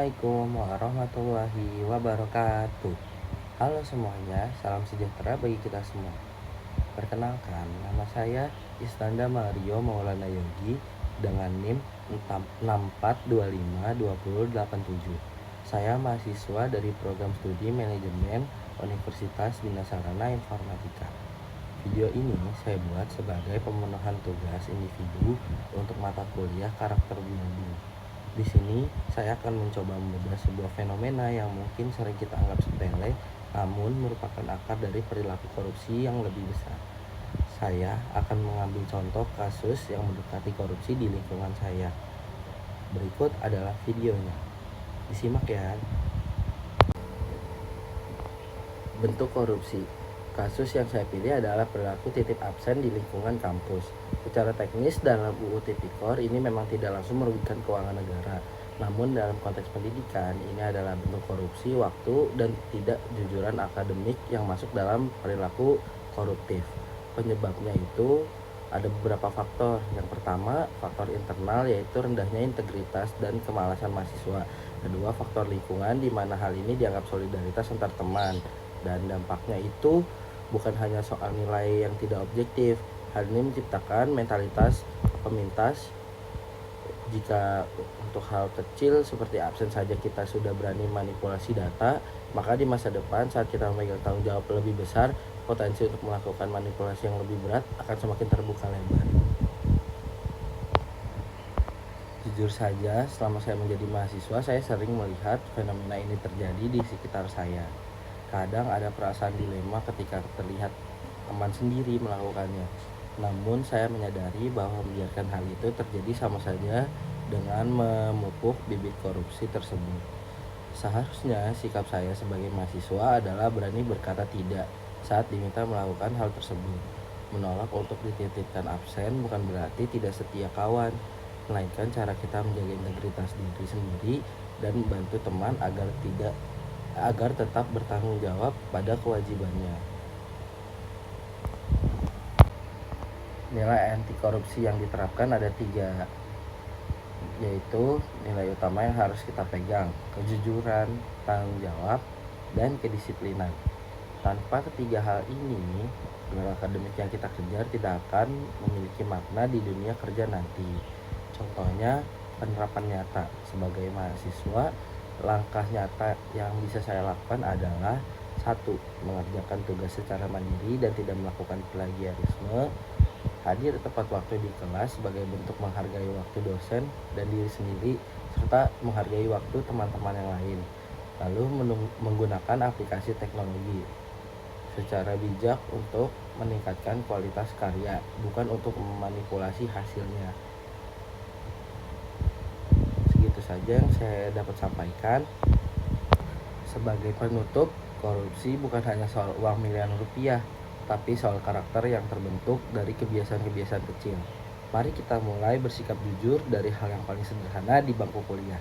Assalamualaikum warahmatullahi wabarakatuh. Halo semuanya, salam sejahtera bagi kita semua. Perkenalkan, nama saya Isnanda Mario Maulana Yogi dengan NIM 64252087. Saya mahasiswa dari program studi manajemen Universitas Bina Sarana Informatika. Video ini saya buat sebagai pemenuhan tugas individu untuk mata kuliah karakter bumi. Di sini saya akan mencoba membedah sebuah fenomena yang mungkin sering kita anggap sepele, namun merupakan akar dari perilaku korupsi yang lebih besar. Saya akan mengambil contoh kasus yang mendekati korupsi di lingkungan saya. Berikut adalah videonya. Disimak ya. Bentuk korupsi. Kasus yang saya pilih adalah perilaku titip absen di lingkungan kampus. Secara teknis dalam UU Tipikor ini memang tidak langsung merugikan keuangan negara. Namun dalam konteks pendidikan ini adalah bentuk korupsi waktu dan tidak jujuran akademik yang masuk dalam perilaku koruptif. Penyebabnya itu ada beberapa faktor. Yang pertama, faktor internal yaitu rendahnya integritas dan kemalasan mahasiswa. Kedua, faktor lingkungan di mana hal ini dianggap solidaritas antar teman. Dan dampaknya itu bukan hanya soal nilai yang tidak objektif. Hal ini menciptakan mentalitas pemintas. Jika untuk hal kecil seperti absen saja kita sudah berani manipulasi data, maka di masa depan saat kita memegang tanggung jawab lebih besar, potensi untuk melakukan manipulasi yang lebih berat akan semakin terbuka lebar. Jujur saja, selama saya menjadi mahasiswa, saya sering melihat fenomena ini terjadi di sekitar saya. Kadang ada perasaan dilema ketika terlihat teman sendiri melakukannya. Namun saya menyadari bahwa membiarkan hal itu terjadi sama saja dengan memupuk bibit korupsi tersebut. Seharusnya sikap saya sebagai mahasiswa adalah berani berkata tidak saat diminta melakukan hal tersebut. Menolak untuk dititipkan absen bukan berarti tidak setia kawan, melainkan cara kita menjaga integritas diri sendiri dan membantu teman agar tetap bertanggung jawab pada kewajibannya. Nilai anti korupsi yang diterapkan ada 3, yaitu nilai utama yang harus kita pegang: kejujuran, tanggung jawab, dan kedisiplinan. Tanpa ketiga hal ini, gelar akademik yang kita kejar tidak akan memiliki makna di dunia kerja nanti. Contohnya, penerapan nyata. Sebagai mahasiswa, langkah nyata yang bisa saya lakukan adalah 1. Mengerjakan tugas secara mandiri dan tidak melakukan plagiarisme. Hadir tepat waktu di kelas sebagai bentuk menghargai waktu dosen dan diri sendiri, serta menghargai waktu teman-teman yang lain. Lalu menggunakan aplikasi teknologi secara bijak untuk meningkatkan kualitas karya, bukan untuk memanipulasi hasilnya. Segitu saja yang saya dapat sampaikan. Sebagai penutup, korupsi bukan hanya soal uang miliaran rupiah, tapi soal karakter yang terbentuk dari kebiasaan-kebiasaan kecil. Mari kita mulai bersikap jujur dari hal yang paling sederhana di bangku kuliah.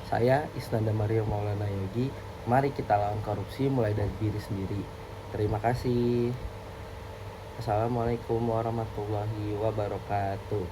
Saya Isnanda Mario Maulana Yogi. Mari kita lawan korupsi mulai dari diri sendiri. Terima kasih. Assalamualaikum warahmatullahi wabarakatuh.